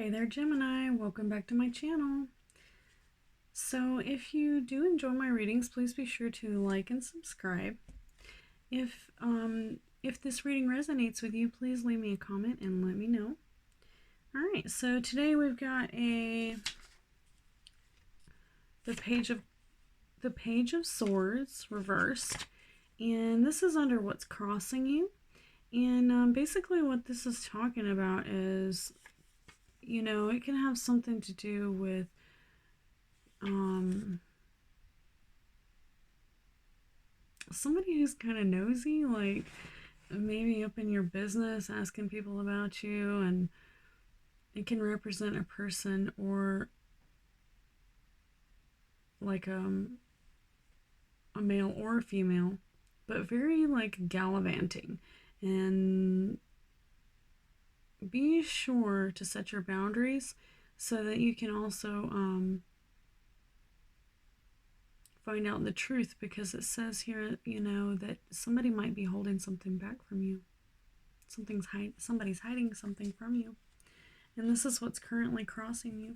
Hey there, Gemini. Welcome back to my channel. So if you do enjoy my readings, please be sure to like and subscribe. If this reading resonates with you, please leave me a comment and let me know. All right, so today we've got the Page of Swords reversed, and this is under what's crossing you. And basically what this is talking about is, you know, it can have something to do with somebody who's kind of nosy, like maybe up in your business asking people about you, and it can represent a person or like a male or a female, but very like gallivanting. And be sure to set your boundaries so that you can also find out the truth, because it says here, you know, that somebody might be holding something back from you. Somebody's hiding something from you. And this is what's currently crossing you.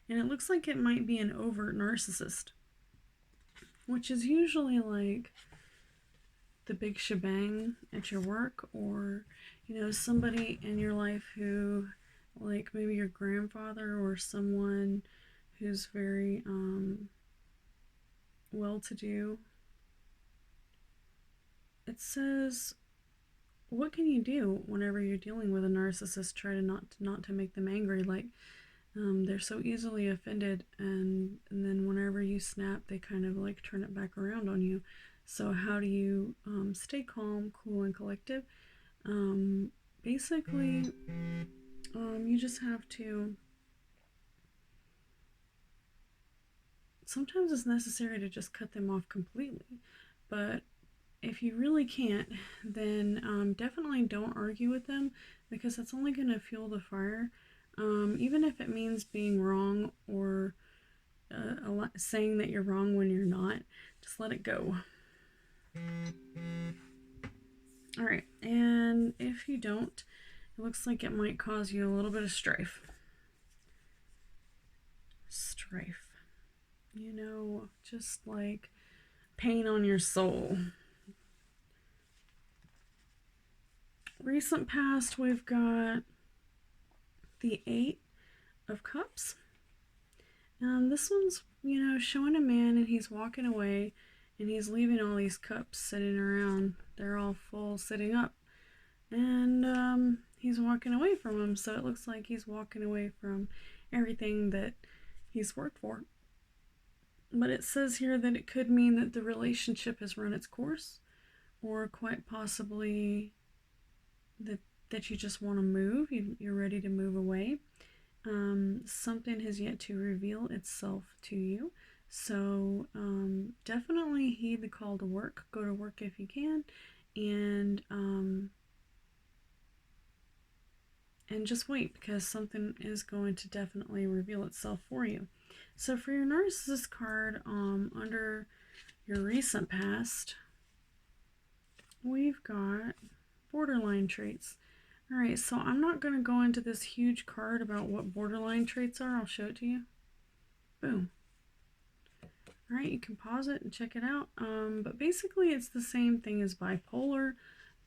And it looks like it might be an overt narcissist, which is usually like the big shebang at your work, or, you know, somebody in your life who, like maybe your grandfather or someone who's very well-to-do. It says, what can you do whenever you're dealing with a narcissist? Try to not to make them angry. Like they're so easily offended, and then whenever you snap, they kind of like turn it back around on you. So how do you stay calm, cool, and collective? Basically, you just have to. Sometimes it's necessary to just cut them off completely, but if you really can't, then definitely don't argue with them, because that's only going to fuel the fire. Even if it means being wrong, or saying that you're wrong when you're not, just let it go. Alright, and if you don't, it looks like it might cause you a little bit of strife. You know, just like pain on your soul. Recent past, we've got the 8 of Cups. This one's, you know, showing a man, and he's walking away, and he's leaving all these cups sitting around. They're all full, sitting up. And he's walking away from them, so it looks like he's walking away from everything that he's worked for. But it says here that it could mean that the relationship has run its course, or quite possibly that you just want to move. You're ready to move away. Something has yet to reveal itself to you. So definitely heed the call to work. Go to work if you can, and just wait, because something is going to definitely reveal itself for you. So for your narcissist card, under your recent past, we've got borderline traits. Alright, so I'm not going to go into this huge card about what borderline traits are. I'll show it to you. Boom. Alright, you can pause it and check it out. But basically it's the same thing as bipolar,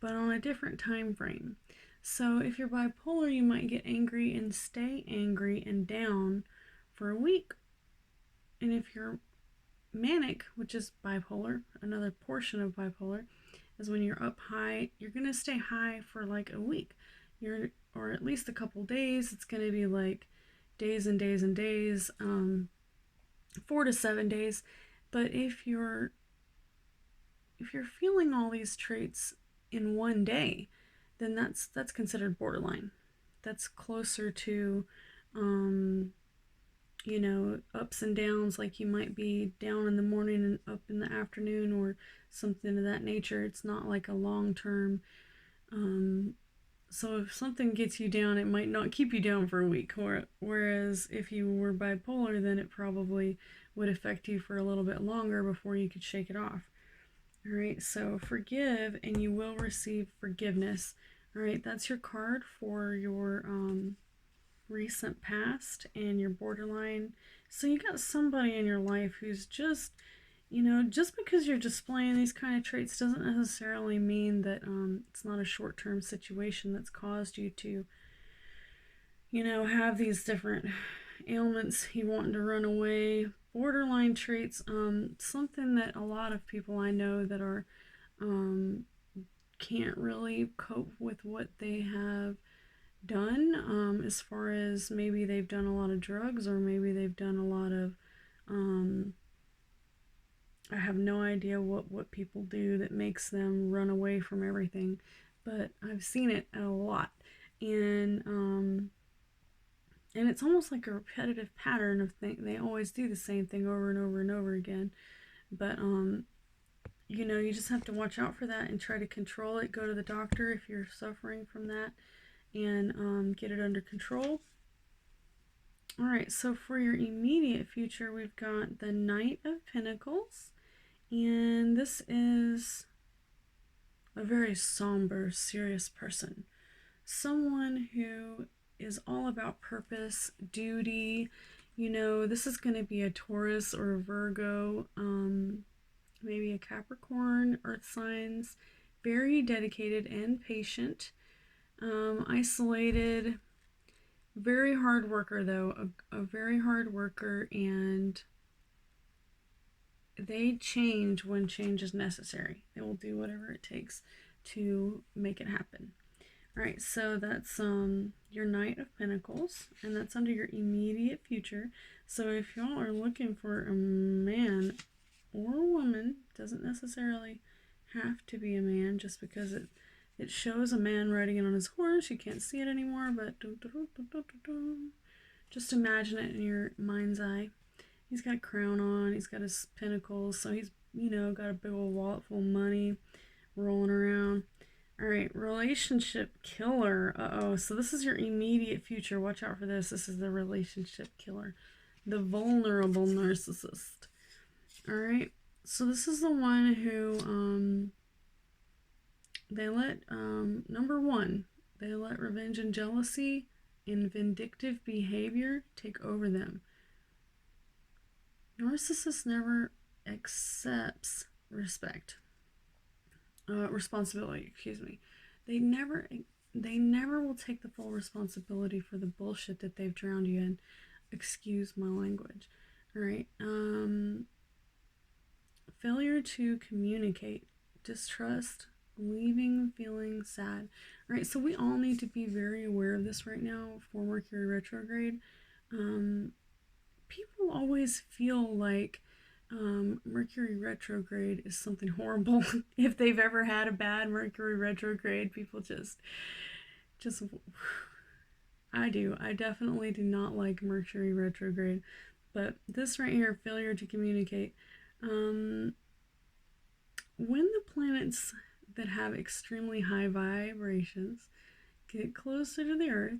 but on a different time frame. So if you're bipolar, you might get angry and stay angry and down for a week. And if you're manic, which is bipolar, another portion of bipolar, is when you're up high, you're going to stay high for like a week. Or at least a couple days. It's going to be like days and days and days, 4 to 7 days. But if you're feeling all these traits in one day, then that's considered borderline. That's closer to you know, ups and downs, like you might be down in the morning and up in the afternoon, or something of that nature. It's not like a long-term, so if something gets you down, it might not keep you down for a week, whereas if you were bipolar, then it probably would affect you for a little bit longer before you could shake it off. Alright, so forgive and you will receive forgiveness. Alright, that's your card for your recent past and your borderline. So you got somebody in your life who's just, just because you're displaying these kind of traits doesn't necessarily mean that it's not a short-term situation that's caused you to, have these different ailments, you wanting to run away, borderline traits, something that a lot of people I know that are can't really cope with what they have done, as far as maybe they've done a lot of drugs, or maybe they've done a lot of I have no idea what people do that makes them run away from everything, but I've seen it a lot. And it's almost like a repetitive pattern of things. They always do the same thing over and over and over again. But you just have to watch out for that and try to control it. Go to the doctor if you're suffering from that, and get it under control. All right, so for your immediate future, we've got the Knight of Pentacles, and this is a very somber, serious person. Someone who is all about purpose, duty. This is going to be a Taurus or a Virgo, maybe a Capricorn, earth signs. Very dedicated and patient. Isolated. Very hard worker, though. A very hard worker, and they change when change is necessary. They will do whatever it takes to make it happen. All right, so that's your Knight of Pentacles, and that's under your immediate future. So if y'all are looking for a man or a woman, doesn't necessarily have to be a man, just because it shows a man riding in on his horse. You can't see it anymore, but just imagine it in your mind's eye. He's got a crown on, he's got his pentacles, so he's, got a big old wallet full of money rolling around. All right, relationship killer. Uh-oh, so this is your immediate future. Watch out for this. This is the relationship killer, the vulnerable narcissist. All right, so this is the one who they let number one, they let revenge and jealousy and vindictive behavior take over them. Narcissist never accepts responsibility. They never will take the full responsibility for the bullshit that they've drowned you in. Excuse my language. All right. Failure to communicate, distrust, leaving feeling sad. All right, so we all need to be very aware of this right now for Mercury retrograde. People always feel like Mercury retrograde is something horrible. If they've ever had a bad Mercury retrograde, people just I do. I definitely do not like Mercury retrograde. But this right here, failure to communicate. When the planets that have extremely high vibrations get closer to the Earth,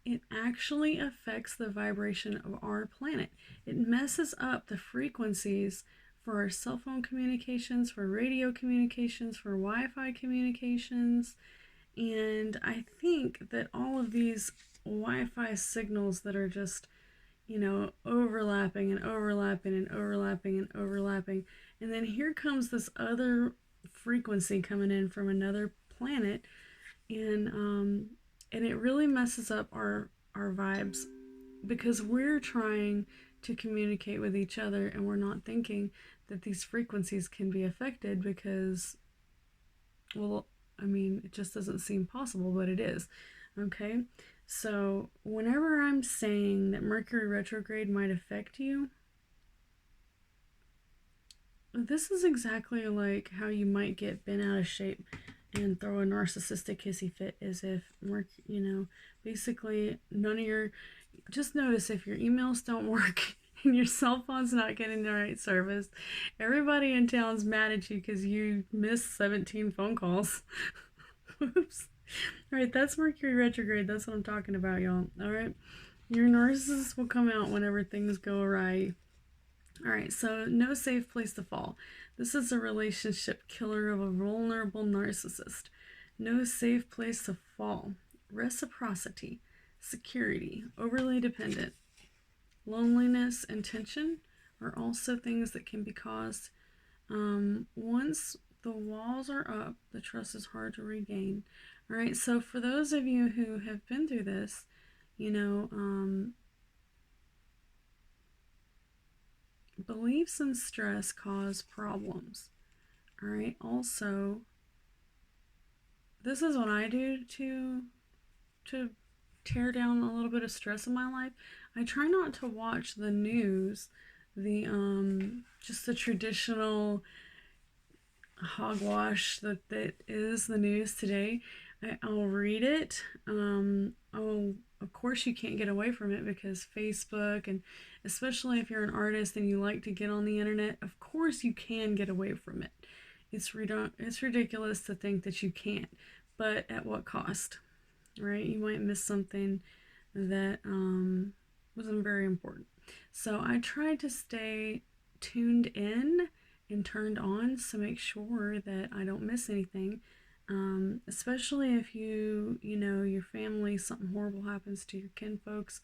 it actually affects the vibration of our planet. It messes up the frequencies for our cell phone communications, for radio communications, for Wi-Fi communications. And I think that all of these Wi-Fi signals that are just, overlapping and overlapping and overlapping and overlapping. And then here comes this other frequency coming in from another planet, and it really messes up our vibes, because we're trying to communicate with each other and we're not thinking that these frequencies can be affected, because, well, it just doesn't seem possible, but it is. Okay, so whenever I'm saying that Mercury retrograde might affect you, this is exactly like how you might get bent out of shape and throw a narcissistic hissy fit, as if, basically just notice if your emails don't work and your cell phone's not getting the right service, everybody in town's mad at you because you missed 17 phone calls. Whoops. All right, that's Mercury retrograde. That's what I'm talking about, y'all. All right, your narcissist will come out whenever things go awry. All right, so no safe place to fall. This is a relationship killer of a vulnerable narcissist. No safe place to fall. Reciprocity. security, overly dependent, loneliness, and tension are also things that can be caused. Once the walls are up, the trust is hard to regain. All right, so for those of you who have been through this, beliefs and stress cause problems. All right, also, this is what I do to tear down a little bit of stress in my life. I try not to watch the news, the just the traditional hogwash that is the news today. I'll read it. Of course, you can't get away from it because Facebook, and especially if you're an artist and you like to get on the internet, of course you can get away from it. It's ridiculous to think that you can't, but at what cost, right? You might miss something that wasn't very important. So I try to stay tuned in and turned on to make sure that I don't miss anything. Especially if your family, something horrible happens to your kinfolks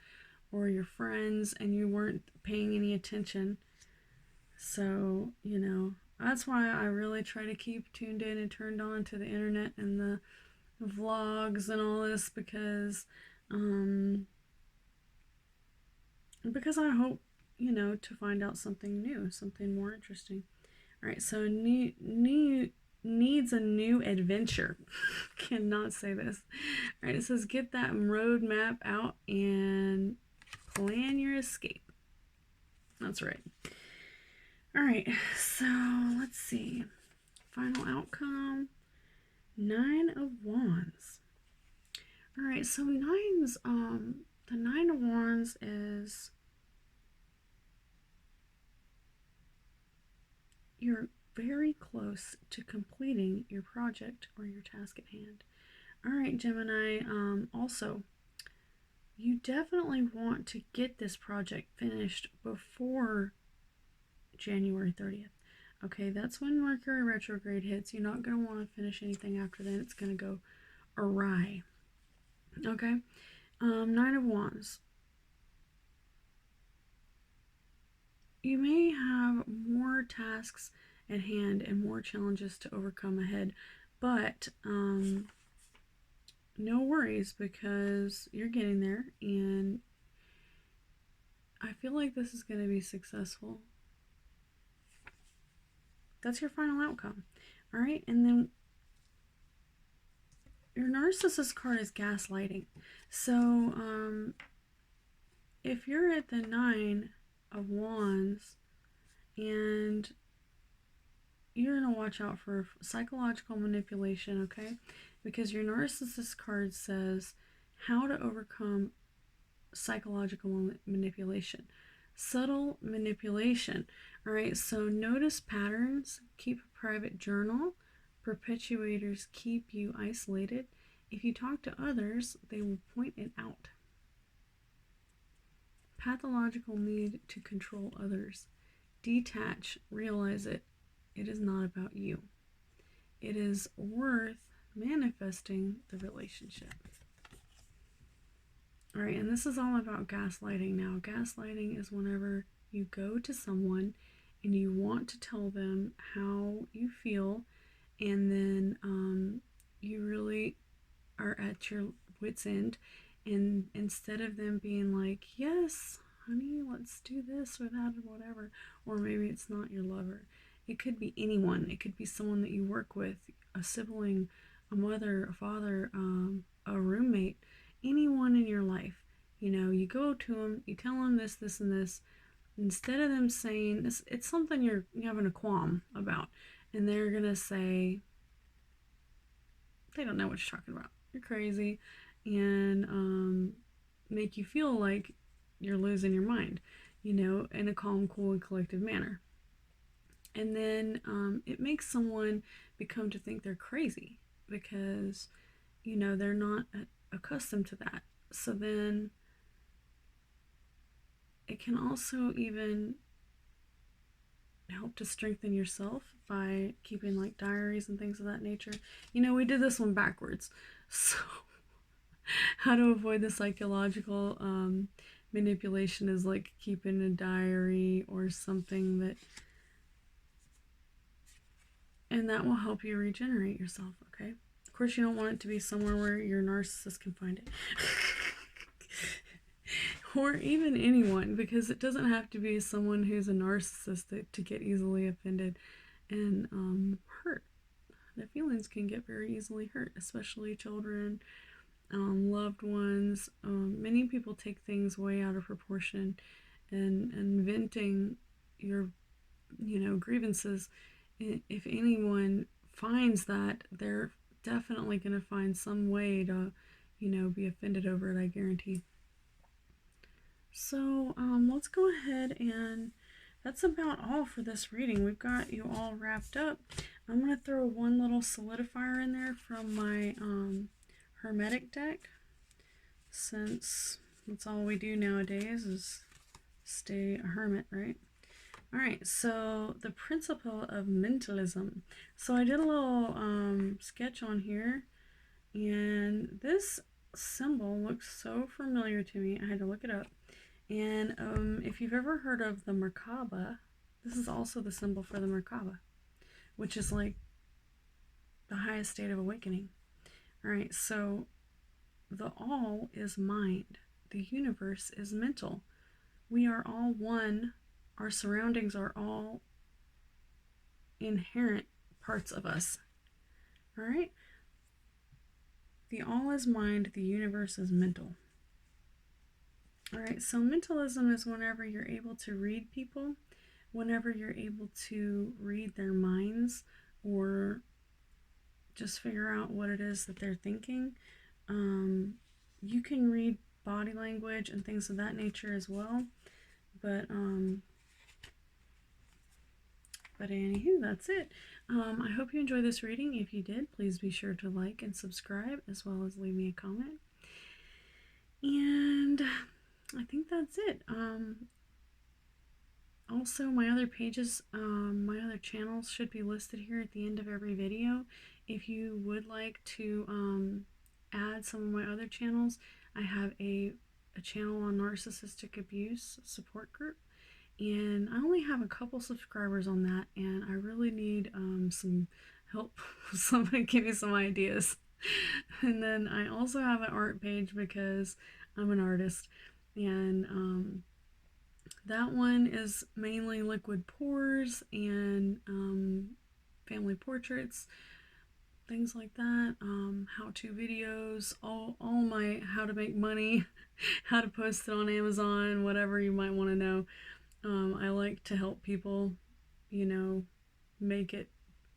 or your friends and you weren't paying any attention. So, that's why I really try to keep tuned in and turned on to the internet and the vlogs and all this because I hope, to find out something new, something more interesting. All right, so needs a new adventure. Cannot say this. All right, it says get that roadmap out and plan your escape. That's right. All right, so let's see. Final outcome, 9 of Wands. All right, so nines, the 9 of Wands is you're very close to completing your project or your task at hand. All right, Gemini, also, you definitely want to get this project finished before January 30th. Okay, that's when Mercury retrograde hits. You're not going to want to finish anything after then. It's going to go awry. Okay, 9 of Wands. You may have more tasks at hand and more challenges to overcome ahead, but no worries because you're getting there, and I feel like this is going to be successful. That's your final outcome. All right, and then your narcissist card is gaslighting. So if you're at the 9 of Wands and you're going to watch out for psychological manipulation, okay? Because your narcissist card says how to overcome psychological manipulation. Subtle manipulation. All right, so notice patterns, keep a private journal. Perpetuators keep you isolated. If you talk to others, they will point it out. Pathological need to control others. Detach, realize it. It is not about you. It is worth manifesting the relationship. All right, and this is all about gaslighting now. Gaslighting is whenever you go to someone and you want to tell them how you feel, and then you really are at your wit's end, and instead of them being like, yes, honey, let's do this or that or whatever, or maybe it's not your lover. It could be anyone. It could be someone that you work with, a sibling, a mother, a father, a roommate, anyone in your life. You go to them, you tell them this, this, and this. Instead of them saying this, it's something you're having a qualm about, and they're gonna say they don't know what you're talking about. You're crazy, and make you feel like you're losing your mind, in a calm, cool, and collective manner. And then it makes someone become to think they're crazy because, they're not accustomed to that. So then it can also even help to strengthen yourself by keeping like diaries and things of that nature. We did this one backwards. So how to avoid the psychological manipulation is like keeping a diary or something and that will help you regenerate yourself, okay? Of course, you don't want it to be somewhere where your narcissist can find it. Or even anyone, because it doesn't have to be someone who's a narcissist to get easily offended and hurt. Their feelings can get very easily hurt, especially children, loved ones. Many people take things way out of proportion, and venting your, grievances. If anyone finds that, they're definitely going to find some way to, be offended over it, I guarantee. So let's go ahead, and that's about all for this reading. We've got you all wrapped up. I'm going to throw one little solidifier in there from my Hermetic deck, since that's all we do nowadays is stay a hermit, right? All right, so the principle of mentalism. So I did a little sketch on here, and this symbol looks so familiar to me. I had to look it up. And if you've ever heard of the Merkaba, this is also the symbol for the Merkaba, which is like the highest state of awakening. All right, so the all is mind. The universe is mental. We are all one. Our surroundings are all inherent parts of us. All right? The all is mind. The universe is mental. All right, so mentalism is whenever you're able to read people, whenever you're able to read their minds or just figure out what it is that they're thinking. You can read body language and things of that nature as well, but anywho, that's it. I hope you enjoyed this reading. If you did, please be sure to like and subscribe, as well as leave me a comment. And I think that's it. Also, my other pages, my other channels should be listed here at the end of every video. If you would like to add some of my other channels, I have a channel on narcissistic abuse support group, and I only have a couple subscribers on that, and I really need some help. Somebody give me some ideas. And then I also have an art page because I'm an artist, and that one is mainly liquid pours and family portraits, things like that, how-to videos, all my how to make money, how to post it on Amazon, whatever you might want to know. I like to help people, make it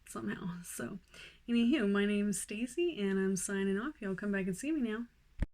somehow. So, anywho, my name's Stacy, and I'm signing off. Y'all come back and see me now.